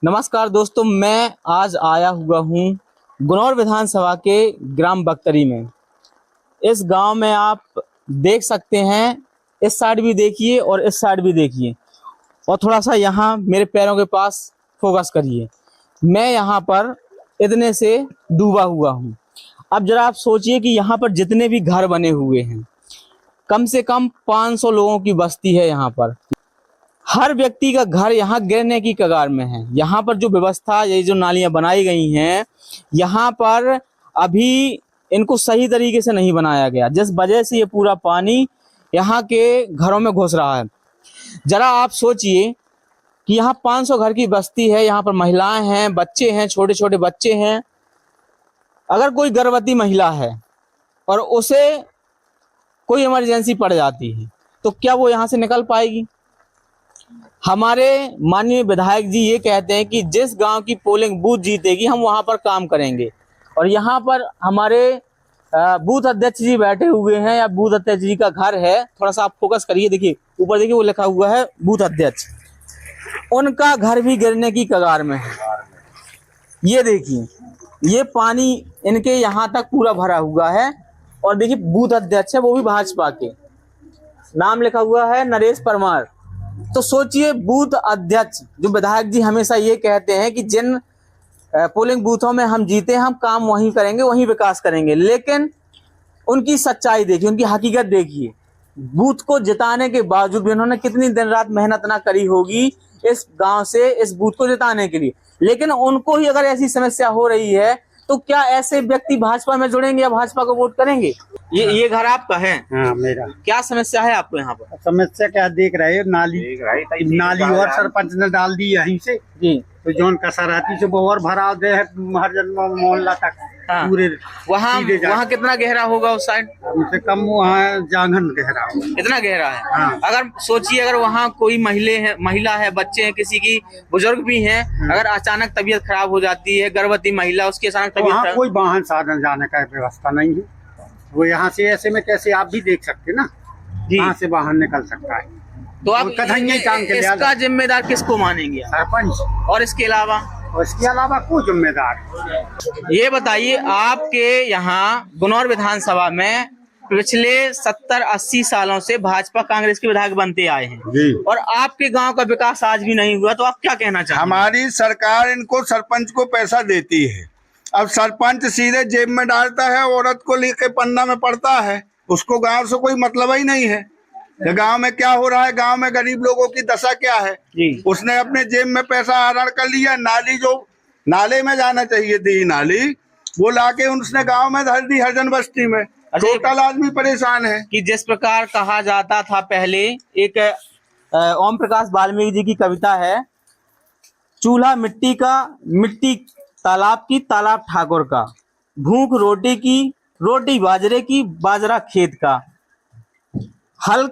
नमस्कार दोस्तों, मैं आज आया हुआ हूँ गुनौर विधानसभा के ग्राम बख्तरी में। इस गांव में आप देख सकते हैं, इस साइड भी देखिए और इस साइड भी देखिए और थोड़ा सा यहाँ मेरे पैरों के पास फोकस करिए। मैं यहाँ पर इतने से डूबा हुआ हूँ। अब जरा आप सोचिए कि यहाँ पर जितने भी घर बने हुए हैं, कम से कम 500 लोगों की बस्ती है यहाँ पर। हर व्यक्ति का घर यहाँ गिरने की कगार में है। यहाँ पर जो व्यवस्था, ये जो नालियां बनाई गई हैं, यहाँ पर अभी इनको सही तरीके से नहीं बनाया गया, जिस वजह से ये पूरा पानी यहाँ के घरों में घुस रहा है। जरा आप सोचिए कि यहाँ 500 घर की बस्ती है, यहाँ पर महिलाएं हैं, बच्चे हैं, छोटे छोटे बच्चे हैं। अगर कोई गर्भवती महिला है और उसे कोई इमरजेंसी पड़ जाती है तो क्या वो यहाँ से निकल पाएगी? हमारे माननीय विधायक जी ये कहते हैं कि जिस गांव की पोलिंग बूथ जीतेगी हम वहां पर काम करेंगे, और यहाँ पर हमारे बूथ अध्यक्ष जी बैठे हुए हैं, या बूथ अध्यक्ष जी का घर है। थोड़ा सा आप फोकस करिए, देखिए ऊपर देखिए वो लिखा हुआ है बूथ अध्यक्ष। उनका घर भी गिरने की कगार में है। ये देखिए, ये पानी इनके यहाँ तक पूरा भरा हुआ है। और देखिए बूथ अध्यक्ष है, वो भी भाजपा के, नाम लिखा हुआ है नरेश परमार। तो सोचिए, बूथ अध्यक्ष, जो विधायक जी हमेशा ये कहते हैं कि जिन पोलिंग बूथों में हम जीते हम काम वहीं करेंगे, वहीं विकास करेंगे, लेकिन उनकी सच्चाई देखिए, उनकी हकीकत देखिए। बूथ को जिताने के बावजूद भी उन्होंने कितनी दिन रात मेहनत ना करी होगी इस गांव से इस बूथ को जिताने के लिए, लेकिन उनको ही अगर ऐसी समस्या हो रही है तो क्या ऐसे व्यक्ति भाजपा में जुड़ेंगे या भाजपा को वोट करेंगे? ये घर आपका है? हाँ, मेरा। क्या समस्या है आपको यहाँ पर? समस्या क्या देख रहे हो? नाली और सरपंच ने डाल दी यहीं से जी। तो जोन कसराती से वो और भरा दे है हर जन मोहल्ला तक। हाँ। पूरे वहाँ कितना गहरा होगा उस साइड? हमसे कम वहाँ जांघन गहरा होगा। इतना गहरा है? हाँ। अगर सोचिए, अगर वहाँ कोई महिला है, बच्चे हैं, किसी की बुजुर्ग भी हैं, अगर अचानक तबीयत खराब हो जाती है, गर्भवती महिला, उसकी अचानक तबीयत वहाँ कोई वाहन साधन जाने का व्यवस्था नहीं है। वो यहाँ से ऐसे में कैसे आप भी देख सकते ना, यहाँ से वाहन निकल सकता है। तो आप इसका जिम्मेदार किसको मानेंगे? सरपंच। और इसके अलावा? और इसके अलावा कोई जिम्मेदार? ये बताइए, आपके यहाँ गुनौर विधानसभा में पिछले 70-80 सालों से भाजपा कांग्रेस के विधायक बनते आए हैं जी, और आपके गांव का विकास आज भी नहीं हुआ, तो आप क्या कहना चाहते हैं? हमारी सरकार इनको सरपंच को पैसा देती है। अब सरपंच सीधे जेब में डालता है, औरत को लेके पन्ना में पड़ता है, उसको गांव से कोई मतलब ही नहीं है। गांव में क्या हो रहा है, गांव में गरीब लोगों की दशा क्या है जी। उसने अपने जेब में पैसा आहरण कर लिया। नाली जो नाले में जाना चाहिए थी, नाली वो लाके उसने गांव में धर दी, हरजन बस्ती में। टोटल आदमी परेशान है। कि जिस प्रकार कहा जाता था पहले, एक ओम प्रकाश वाल्मीकि जी की कविता है, चूल्हा मिट्टी का, मिट्टी तालाब की, तालाब ठाकुर का, भूख रोटी की, रोटी बाजरे की, बाजरा खेत का, हल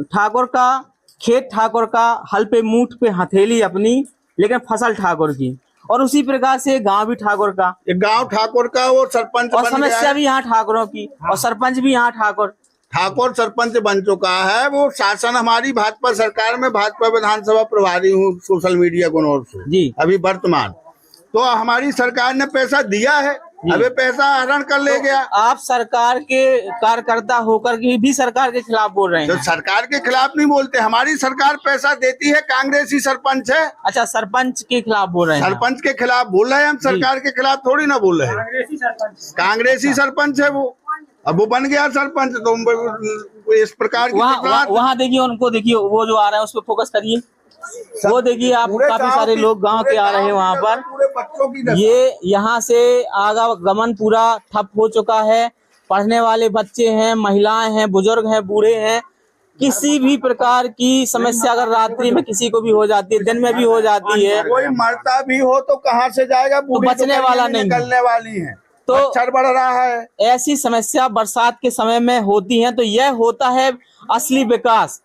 ठाकुर का, खेत ठाकुर का, हल पे मूठ पे हथेली अपनी, लेकिन फसल ठाकुर की। और उसी प्रकार से गांव भी ठाकुर का, गांव ठाकुर का, वो सरपंच और समस्या भी यहाँ ठाकुरों की, और सरपंच भी यहाँ ठाकुर सरपंच बन चुका है। वो शासन हमारी भाजपा सरकार में भाजपा विधानसभा प्रभारी हूँ सोशल मीडिया गुनौर से जी, अभी वर्तमान। तो हमारी सरकार ने पैसा दिया है, अबे पैसा आहरण कर ले गया। आप सरकार के कार्यकर्ता होकर भी सरकार के खिलाफ बोल रहे हैं? तो सरकार के खिलाफ नहीं बोलते, हमारी सरकार पैसा देती है, कांग्रेसी सरपंच है। अच्छा, सरपंच के खिलाफ बोल रहे हैं? सरपंच के खिलाफ बोल रहे हैं हम, सरकार के खिलाफ थोड़ी ना बोल रहे हैं। कांग्रेसी सरपंच है वो, अब वो बन गया सरपंच। तो इस प्रकार की वहाँ देखिए, उनको देखिए, वो जो आ रहा है उस पर फोकस करिए। वो देखिए, आप काफी सारे लोग गांव के आ रहे हैं वहाँ पर। ये यहाँ से आवागमन पूरा ठप हो चुका है। पढ़ने वाले बच्चे हैं, महिलाएं हैं, बुजुर्ग हैं, बूढ़े हैं। किसी भी प्रकार की समस्या अगर रात्रि में किसी को भी हो जाती है, दिन में भी हो जाती है, कोई मरता भी हो तो कहाँ से जाएगा? तो बचने वाला नहीं, निकलने वाली है, तो मच्छर बढ़ रहा है। ऐसी समस्या बरसात के समय में होती है। तो यह होता है असली विकास।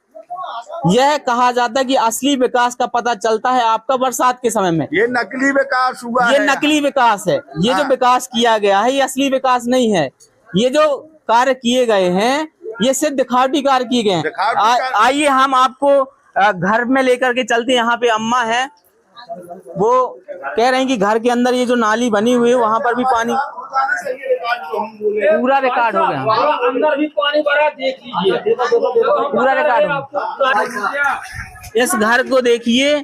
यह कहा जाता है कि असली विकास का पता चलता है आपका बरसात के समय में। ये नकली विकास हुआ, ये नकली विकास है। ये जो विकास किया गया है ये असली विकास नहीं है। ये जो कार्य किए गए हैं ये सिर्फ दिखावटी कार्य किए गए हैं। आइए हम आपको घर में लेकर के चलते हैं। यहाँ पे अम्मा है, वो कह रहे हैं कि घर के अंदर ये जो नाली बनी हुई है वहां पर भी पानी, पूरा रिकॉर्ड हो गया, अंदर भी पानी भरा, देख लीजिए पूरा रिकॉर्ड हो गया। इस घर को देखिए,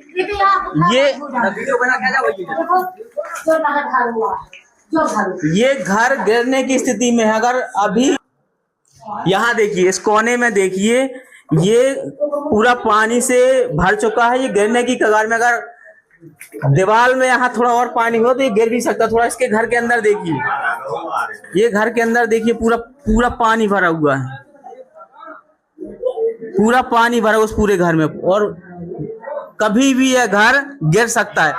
ये घर गिरने की स्थिति में है। अगर अभी यहाँ देखिए, इस कोने में देखिए, ये पूरा पानी से भर चुका है, ये गिरने की कगार में। अगर दीवार में यहाँ थोड़ा और पानी हो तो ये गिर भी सकता। थोड़ा इसके घर के अंदर देखिए, ये घर के अंदर देखिए, पूरा पानी भरा हुआ है, पूरा पानी भरा उस पूरे घर में, और कभी भी यह घर गिर सकता है।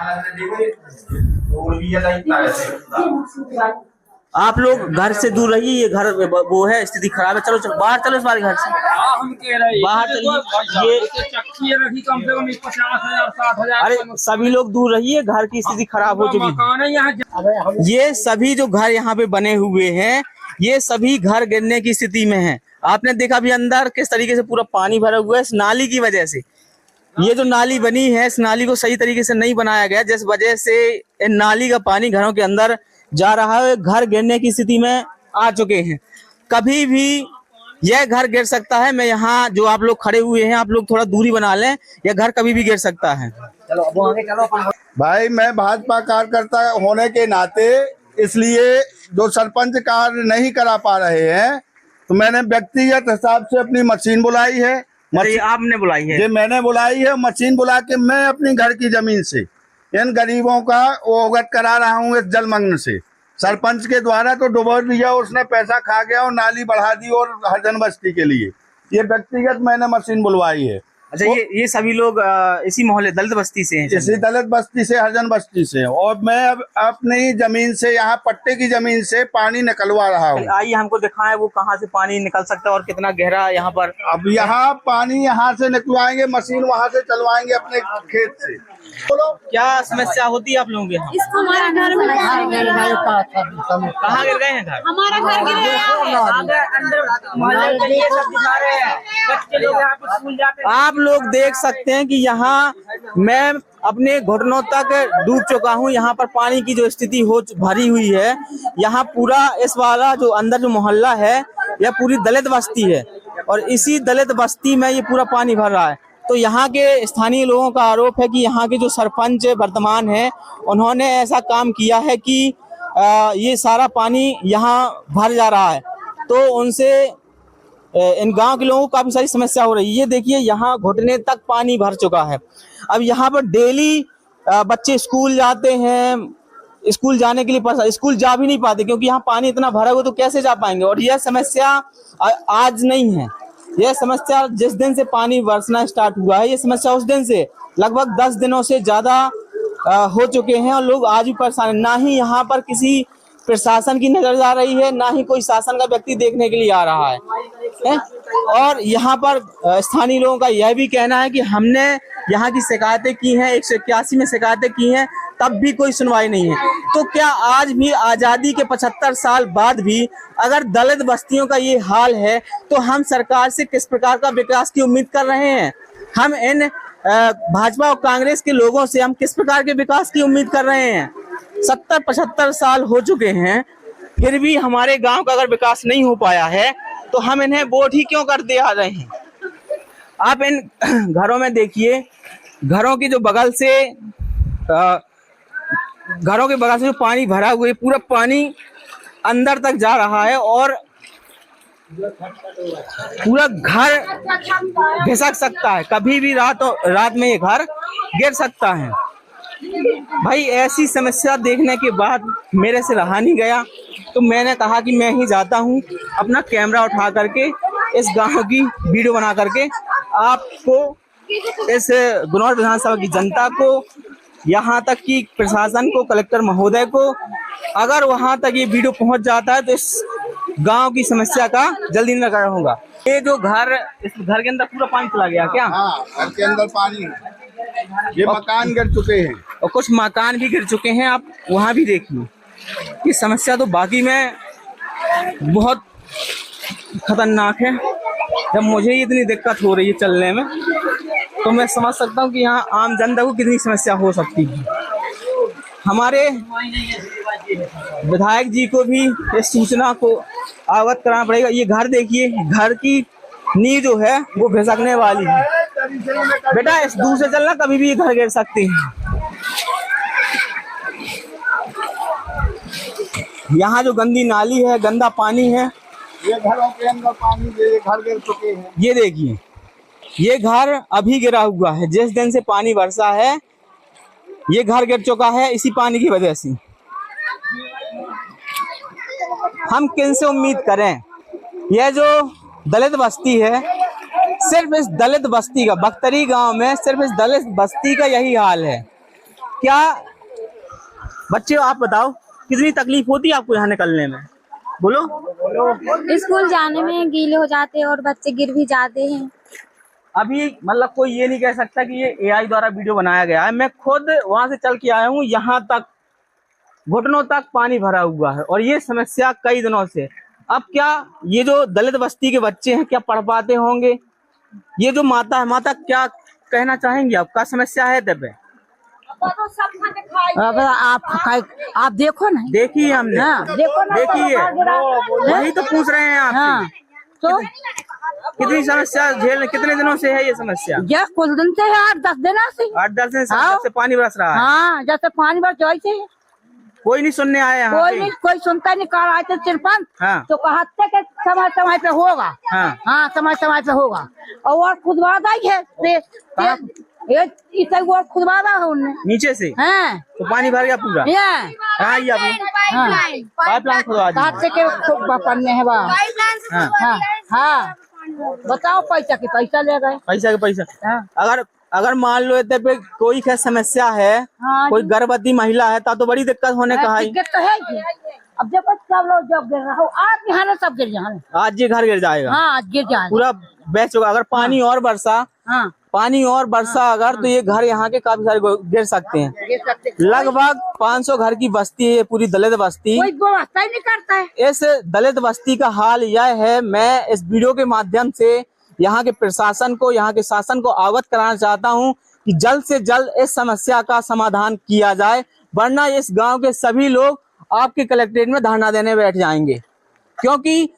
आप लोग घर से दूर रहिए, ये घर वो है, स्थिति खराब है। चलो चलो बाहर चलो, इस बार घर से हम कह रहे हैं बाहर चलिए। ये चक्की रखी कम से कम 50,000 60,000। अरे सभी लोग दूर रहिए, घर की स्थिति खराब हो चुकी मकान है यहाँ। है। ये सभी जो घर यहाँ पे बने हुए हैं, ये सभी घर गिरने की स्थिति में हैं। आपने देखा भी अंदर किस तरीके से पूरा पानी भरा हुआ है इस नाली की वजह से। ये जो नाली बनी है, इस नाली को सही तरीके से नहीं बनाया गया, जिस वजह से इन नाली का पानी घरों के अंदर जा रहा है। घर गिरने की स्थिति में आ चुके हैं, कभी भी यह घर गिर सकता है। मैं यहाँ जो आप लोग खड़े हुए हैं, आप लोग थोड़ा दूरी बना लें, यह घर कभी भी गिर सकता है। चलो आगे चलो। भाई मैं भाजपा कार्यकर्ता होने के नाते इसलिए जो सरपंच कार्य नहीं करा पा रहे हैं, तो मैंने व्यक्तिगत हिसाब से अपनी मशीन बुलाई है। ये आपने बुलाई है? ये मैंने बुलाई है। मशीन बुला के मैं अपनी घर की जमीन से इन गरीबों का वो अवगत करा रहा हूँ इस जलमग्न से। सरपंच के द्वारा तो डुबो दिया, उसने पैसा खा गया और नाली बढ़ा दी और हरजन बस्ती के लिए ये व्यक्तिगत मैंने मशीन बुलवाई है। अच्छा, ये सभी लोग इसी मोहल्ले दलित बस्ती से हैं? इसी दलित बस्ती से, हरजन बस्ती से। और मैं अब अपनी जमीन से, यहाँ पट्टे की जमीन से पानी निकलवा रहा हूँ। आइए हमको दिखाएं वो कहाँ से पानी निकल सकता है और कितना गहरा यहाँ पर। अब यहाँ पानी यहाँ से निकलवाएंगे, मशीन वहाँ से चलवाएंगे अपने खेत से। क्या समस्या होती है आप लोगों के यहाँ? इसको हमारे घर में कहाँ गिर गए हैं घर? हमारा घर गिर गया। आप लोग देख सकते हैं कि यहाँ मैं अपने घुटनों तक डूब चुका हूँ। यहाँ पर पानी की जो स्थिति हो भरी हुई है, यहाँ पूरा इस वाला जो अंदर जो मोहल्ला है, यह पूरी दलित बस्ती है और इसी दलित बस्ती में ये पूरा पानी भर रहा है। तो यहाँ के स्थानीय लोगों का आरोप है कि यहाँ के जो सरपंच वर्तमान है, उन्होंने ऐसा काम किया है कि ये सारा पानी यहाँ भर जा रहा है। तो उनसे इन गांव के लोगों को काफी सारी समस्या हो रही है। ये देखिए, यहाँ घुटने तक पानी भर चुका है। अब यहाँ पर डेली बच्चे स्कूल जाते हैं, स्कूल जाने के लिए स्कूल जा भी नहीं पाते क्योंकि यहाँ पानी इतना भरा हुआ, तो कैसे जा पाएंगे। और यह समस्या आज नहीं है, यह समस्या जिस दिन से पानी बरसना स्टार्ट हुआ है, ये समस्या उस दिन से लगभग 10 दिनों से ज्यादा हो चुके हैं और लोग आज भी परेशान हैं। ना ही यहाँ पर किसी प्रशासन की नजर आ रही है, ना ही कोई शासन का व्यक्ति देखने के लिए आ रहा है। और यहाँ पर स्थानीय लोगों का यह भी कहना है कि हमने यहाँ की शिकायतें की हैं, 181 में शिकायतें की हैं, तब भी कोई सुनवाई नहीं है। तो क्या आज भी आजादी के 75 साल बाद भी अगर दलित बस्तियों का ये हाल है, तो हम सरकार से किस प्रकार का विकास की उम्मीद कर रहे हैं? हम इन भाजपा और कांग्रेस के लोगों से हम किस प्रकार के विकास की उम्मीद कर रहे हैं? 70-75 साल हो चुके हैं, फिर भी हमारे गांव का अगर विकास नहीं हो पाया है, तो हम इन्हें वोट ही क्यों करते आ रहे हैं? आप इन घरों में देखिए, घरों की जो बगल से घरों के बगल से जो पानी भरा हुआ है, पूरा पानी अंदर तक जा रहा है और पूरा घर घिसक सकता है। कभी भी रात में ये घर गिर सकता है। भाई ऐसी समस्या देखने के बाद मेरे से रहा नहीं गया, तो मैंने कहा कि मैं ही जाता हूँ, अपना कैमरा उठा करके इस गांव की वीडियो बना करके आपको, इस गुनौर विधानसभा की जनता को, यहाँ तक कि प्रशासन को, कलेक्टर महोदय को, अगर वहाँ तक ये वीडियो पहुँच जाता है तो इस गांव की समस्या का जल्दी निराकरण होगा। ये जो घर, इस घर के अंदर पूरा पानी चला गया क्या? हाँ, घर के अंदर पानी है। ये मकान गिर चुके हैं और कुछ मकान भी गिर चुके हैं। आप वहाँ भी देखिए, ये समस्या तो बाकी में बहुत खतरनाक है। जब मुझे इतनी दिक्कत हो रही है चलने में, तो मैं समझ सकता हूँ कि यहाँ आम जनता को कितनी समस्या हो सकती है। हमारे विधायक जी को भी इस सूचना को अवगत कराना पड़ेगा। ये घर देखिए, घर की नींव जो है वो खिसकने वाली है। बेटा इस दूर से चलना, कभी भी घर गिर सकती है। यहाँ जो गंदी नाली है, गंदा पानी है, ये घरों के अंदर पानी, ये घर गिर चुके हैं। ये देखिए, ये घर अभी गिरा हुआ है। जिस दिन से पानी बरसा है ये घर गिर चुका है इसी पानी की वजह से। हम किन से उम्मीद करें? यह जो दलित बस्ती है, सिर्फ इस दलित बस्ती का, बख्तरी गांव में सिर्फ इस दलित बस्ती का यही हाल है। क्या बच्चे आप बताओ कितनी तकलीफ होती है आपको यहाँ निकलने में? बोलो। स्कूल जाने में गीले हो जाते हैं और बच्चे गिर भी जाते हैं। अभी मतलब कोई ये नहीं कह सकता कि ये एआई द्वारा वीडियो बनाया गया है। मैं खुद वहां से चल के आया हूँ, यहाँ तक घुटनों तक पानी भरा हुआ है और ये समस्या कई दिनों से। अब क्या ये जो दलित बस्ती के बच्चे हैं क्या पढ़ पाते होंगे? ये जो माता है, माता क्या कहना चाहेंगी? आपका समस्या है तब? अब आप देखो ना, देखिए हमने, देखो ना, देखिए वही तो पूछ रहे हैं आप। तो कितनी समस्या झेल, कितने दिनों से है ये समस्या? ये कुछ दिन से है, 8-10 दिन से। 8-10 दिन से जब से पानी बरस रहा है। हाँ, जैसे पानी बरस जाए कोई नहीं सुनने आया यहाँ कोई पे? नहीं, कोई सुनता नहीं। कल आए थे सरपंच, हाँ। तो कहते कि समय समय पे होगा। हाँ। हाँ, समय समय पे होगा। और खुदवा दी है वो खुदवा है उनने नीचे से। हाँ। तो पानी भर गया पूरा? हाँ, ये पाइपलाइन खुदवा दी। हाथ से के खूब पन्ने है हाँ। हाँ हाँ, बताओ पैसा की पैसा ले गए। पैसा के पैसा। हाँ। अगर मान लो इतने पे कोई क्या समस्या है, हाँ, कोई गर्भवती महिला है तो बड़ी दिक्कत होने का है। दिक्कत तो है ही। अब देखो सब लोग जब गिर रहा हो, आज यहाँ ना सब गिर जाए। आज ये घर गिर जाएगा। हाँ, आज गिर जाए पूरा बेच होगा। अगर पानी और बरसा, हाँ, पानी और बरसा अगर तो ये घर यहाँ के काफी सारे गिर सकते हैं। गिर सकते। लगभग 500 घर की बस्ती है ये पूरी दलित बस्ती। कोई व्यवस्था ही नहीं करता है। इस दलित बस्ती का हाल यह है। मैं इस वीडियो के माध्यम से यहाँ के प्रशासन को, यहाँ के शासन को अवगत कराना चाहता हूँ कि जल्द से जल्द इस समस्या का समाधान किया जाए, वरना इस गांव के सभी लोग आपके कलेक्ट्रेट में धरना देने बैठ जाएंगे। क्योंकि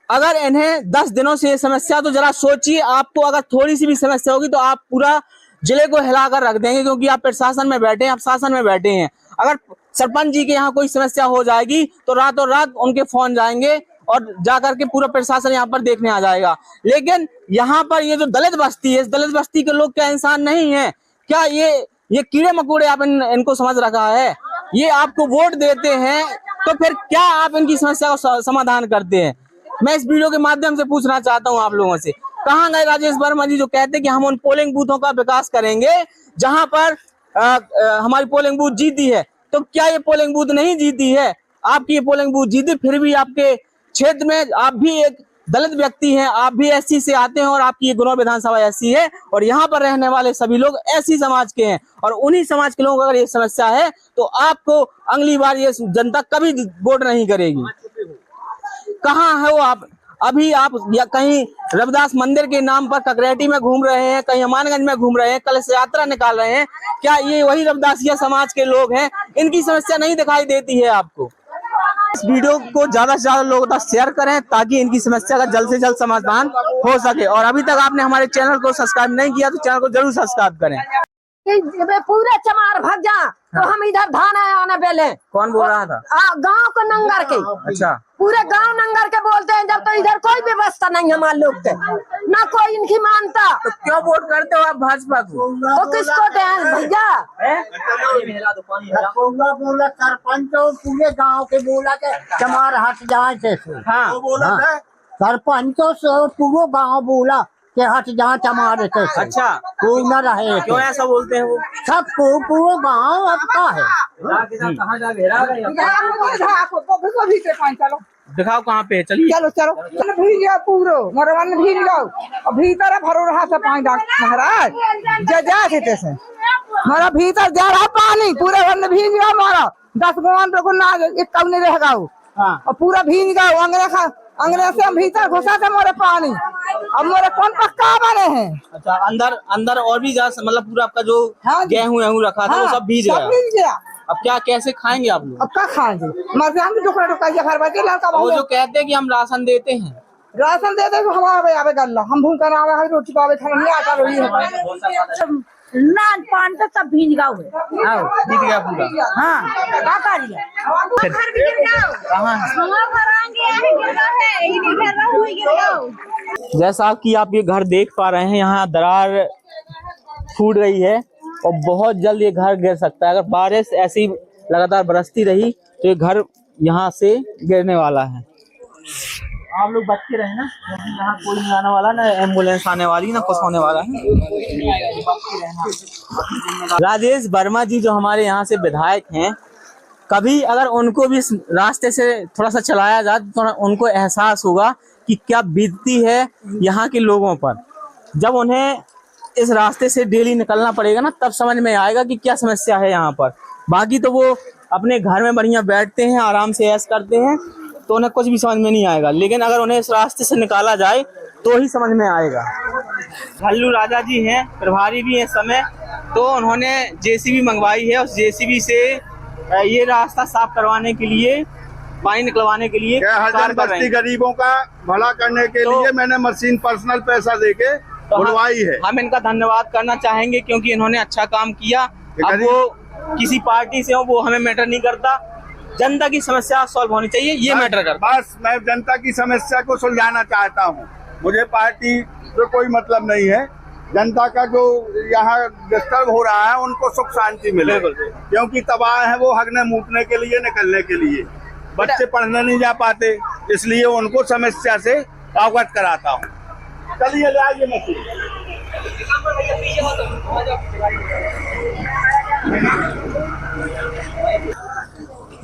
अगर इन्हें 10 दिनों से ये समस्या, तो जरा सोचिए, आपको अगर थोड़ी सी भी समस्या होगी तो आप पूरा जिले को हिलाकर रख देंगे, क्योंकि आप प्रशासन में बैठे हैं, आप शासन में बैठे हैं। अगर सरपंच जी के यहाँ कोई समस्या हो जाएगी तो रातों रात उनके फोन जाएंगे और जाकर के पूरा प्रशासन यहाँ पर देखने आ जाएगा। लेकिन यहाँ पर ये जो दलित बस्ती है, इस दलित बस्ती के लोग क्या इंसान नहीं है क्या? ये कीड़े मकोड़े आप इनको समझ रखा है? ये आपको वोट देते हैं तो फिर क्या आप इनकी समस्या का समाधान करते हैं? मैं इस वीडियो के माध्यम से पूछना चाहता हूँ आप लोगों से, कहाँ गए राजेश वर्मा जी जो कहते हैं कि हम उन पोलिंग बूथों का विकास करेंगे जहां पर हमारी पोलिंग बूथ जीती है? तो क्या ये पोलिंग बूथ नहीं जीती है? आपकी ये पोलिंग बूथ जीती, फिर भी आपके क्षेत्र में आप भी एक दलित व्यक्ति हैं, आप भी एससी से आते हैं और आपकी ये गुनौर विधानसभा एससी है और यहाँ पर रहने वाले सभी लोग एससी समाज के हैं और उन्हीं समाज के लोगों को अगर ये समस्या है तो आपको अगली बार ये जनता कभी वोट नहीं करेगी। कहाँ है वो आप? अभी आप या कहीं रविदास मंदिर के नाम पर ककरेटी में घूम रहे हैं, कहीं हमानगंज में घूम रहे हैं, कलश यात्रा निकाल रहे हैं। क्या ये वही रविदासिया समाज के लोग हैं? इनकी समस्या नहीं दिखाई देती है आपको? इस वीडियो को ज्यादा से ज्यादा लोगों तक शेयर करें ताकि इनकी समस्या का जल्द से जल्द समाधान हो सके। और अभी तक आपने हमारे चैनल को सब्सक्राइब नहीं किया तो चैनल को जरूर सब्सक्राइब करें। पूरे चमार भग जा तो हम इधर धान आने बेले। कौन बोल रहा था? गांव को नंगर के। अच्छा, पूरे गांव नंगर के बोलते हैं, जब तो इधर कोई व्यवस्था नहीं हमारे लोग के, ना कोई इनकी मानता। तो क्यों वोट करते हो आप भाजपा को? वो किसको दें भैया? बोला सरपंच पूरे गांव के बोला के चमार हट जाए से। हाँ, सरपंचों से पूरे गांव बोला के हट जहाँ चमार से। अच्छा, कोई न रहे। क्यों ऐसा बोलते हैं वो? सबको पूरे गांव अब का है। दिखाओ कहाँ पे? चलिए चलो चलो भीग जाओ, पूरो मरवन भीग जाओ और भीतर भरो रहा था पानी महाराज जाते से हमारा भीतर जा रहा पानी, पूरे वन भीग गया हमारा 10 गाँव पे ना एक कौन रह गया और पूरा भीग गया। अंग्रेज अंग्रेज से हम भीतर घुसा थे मोरे पानी। अब मोरे कौन पक्का बने हैं। अच्छा, अंदर अंदर और भी जा मतलब पूरा आपका जो हाँ जी। गेहूं रखा था वो सब भीज सब गया। भीज गया। अब क्या कैसे खाएंगे आप लोग? अब क्या खाएंगे? मर हम टुकड़ा टुकड़ा घर बचे लड़का वो बहु जो कहते हैं कि हम राशन देते हैं, राशन दे दे हमारे आवे गल्ला हम भूखा ना आवे रोटी पावे खाना नहीं आता रही है ना पान तो सब भीज गया हुए। भीज गया पूरा। हाँ क्या करिए घर भी गिर गया कहाँ है? जैसा कि आप ये घर देख पा रहे हैं, यहाँ दरार फूट गई है और बहुत जल्द ये घर गिर सकता है। अगर बारिश ऐसी लगातार बरसती रही तो ये घर यहाँ से गिरने वाला है। आप लोग बच के रहे ना, यहाँ कोई नहीं आने वाला, ना एम्बुलेंस आने वाली, ना कुछ होने वाला है। राजेश वर्मा जी जो हमारे यहाँ से विधायक हैं, कभी अगर उनको भी इस रास्ते से थोड़ा सा चलाया जाए तो उनको एहसास होगा कि क्या बीतती है यहाँ के लोगों पर। जब उन्हें इस रास्ते से डेली निकलना पड़ेगा ना, तब समझ में आएगा कि क्या समस्या है यहाँ पर। बाकी तो वो अपने घर में बढ़िया बैठते हैं, आराम से ऐश करते हैं, तो उन्हें कुछ भी समझ में नहीं आएगा। लेकिन अगर उन्हें इस रास्ते से निकाला जाए तो ही समझ में आएगा। झल्लू राजा जी हैं, प्रभारी भी हैं इस समय, तो उन्होंने जेसीबी मंगवाई है। उस जेसीबी से ये रास्ता साफ करवाने के लिए, पानी निकलवाने के लिए कार्य कर रहे हैं। गरीबों का भला करने के लिए मैंने मशीन पर्सनल पैसा देके बुलवाई है। हम इनका धन्यवाद करना चाहेंगे क्योंकि इन्होंने अच्छा काम किया। अब वो किसी पार्टी से हो वो हमें मैटर नहीं करता, जनता की समस्या सॉल्व होनी चाहिए, ये मैटर करता। बस मैं जनता की समस्या को सुलझाना चाहता हूँ, मुझे पार्टी से कोई मतलब नहीं है। जनता का जो यहाँ डिस्टर्ब हो रहा है उनको सुख शांति मिले, क्योंकि तबाह है वो हगने मूतने के लिए, निकलने के लिए। बच्चे पढ़ने नहीं जा पाते, इसलिए उनको समस्या से अवगत कराता हूँ। चलिए ले आइए मशीन।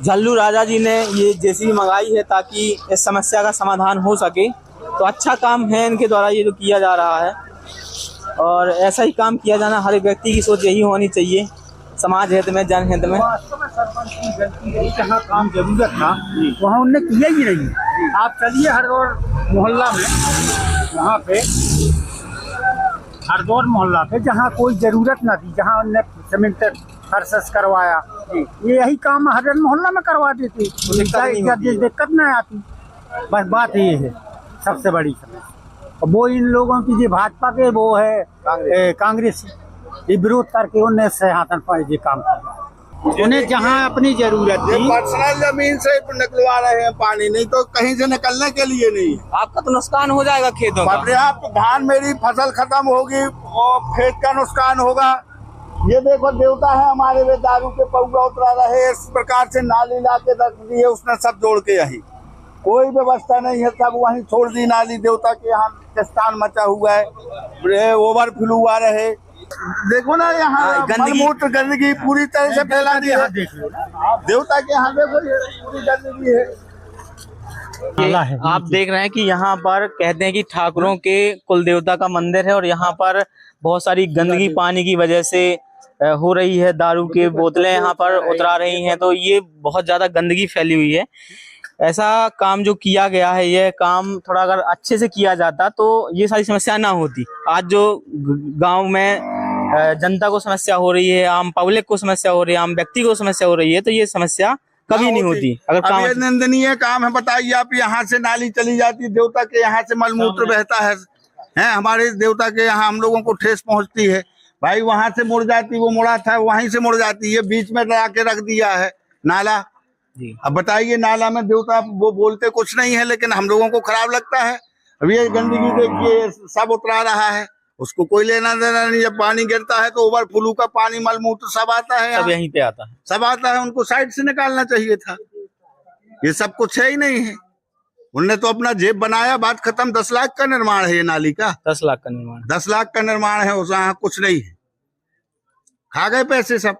झल्लू राजा जी ने ये जेसीबी मंगाई है ताकि इस समस्या का समाधान हो सके। तो अच्छा काम है इनके द्वारा ये जो किया जा रहा है, और ऐसा ही काम किया जाना, हर एक व्यक्ति की सोच यही होनी चाहिए, समाज हित में, जनहित में। सरपंच की गलती है, जहाँ काम जरूरत था वहाँ उनने किया ही नहीं। आप चलिए हरदौर मोहल्ला में, वहाँ पे हरदौर मोहल्ला पे जहाँ कोई जरूरत न थी, जहाँ उनने सीमेंट फर्श करवाया, ये यही काम हर मोहल्ला में करवा देते, दिक्कत नहीं आती। बस बात ये है सबसे बड़ी समस्या। वो इन लोगों की जो भाजपा के वो है कांग्रेस, ये विरोध करके उन्हें से हाथन पर ये काम किया। उन्हें जहाँ अपनी जरूरत थी पर्सनल जमीन से निकलवा रहे हैं पानी, नहीं तो कहीं से निकलने के लिए नहीं। आपका तो नुकसान हो जाएगा खेतों का। आप धान, मेरी फसल खत्म होगी और खेत का नुकसान होगा। ये देखो देवता है हमारे, वे दारू के पौवा उतरा रहे, इस प्रकार से नाली ला के रख दी है उसने, सब जोड़ के यही कोई व्यवस्था नहीं है, सब वहीं छोड़ दी नाली। देवता के यहाँ किस्तान मचा हुआ है, ओवर फ्लू आ रहे। देखो ना यहाँ गंदगी गंदगी पूरी तरह से फैला दी है। देवता के यहाँ देखो ये पूरी गंदगी है। आप देख रहे हैं कि यहाँ पर कहते हैं कि ठाकुरों के कुल देवता का मंदिर है, और यहाँ पर बहुत सारी गंदगी पानी की वजह से हो रही है। दारू की बोतलें यहाँ पर उतरा रही हैं, तो ये बहुत ज्यादा गंदगी फैली हुई है। ऐसा काम जो किया गया है, ये काम थोड़ा अगर अच्छे से किया जाता तो ये सारी समस्या ना होती। आज जो गांव में जनता को समस्या हो रही है, आम पब्लिक को समस्या हो रही है, आम व्यक्ति को समस्या हो रही है, तो ये समस्या कभी नहीं होती अगर काम। ये निंदनीय काम है। बताइए आप, यहाँ से नाली चली जाती, देवता के यहाँ से मलमूत्र बहता है, हमारे देवता के यहाँ हम लोगों को ठेस पहुँचती है। भाई वहां से मुड़ जाती, वो मुड़ा था वहीं से मुड़ जाती है, बीच में ला के रख दिया है नाला जी। अब बताइए, नाला में देवता वो बोलते कुछ नहीं है, लेकिन हम लोगों को खराब लगता है। अब ये गंदगी देखिए सब उतरा रहा है, उसको कोई लेना देना नहीं। जब पानी गिरता है तो ओवर फ्लू का पानी, मलमूत्र सब आता है, सब यहीं पे आता है, सब आता है। उनको साइड से निकालना चाहिए था, ये सब कुछ है ही नहीं है। उनने तो अपना जेब बनाया, बात खत्म। 10 लाख का निर्माण है ये नाली का, 10 लाख का निर्माण, 10 लाख का निर्माण है, उस कुछ नहीं है, खा गए पैसे सब।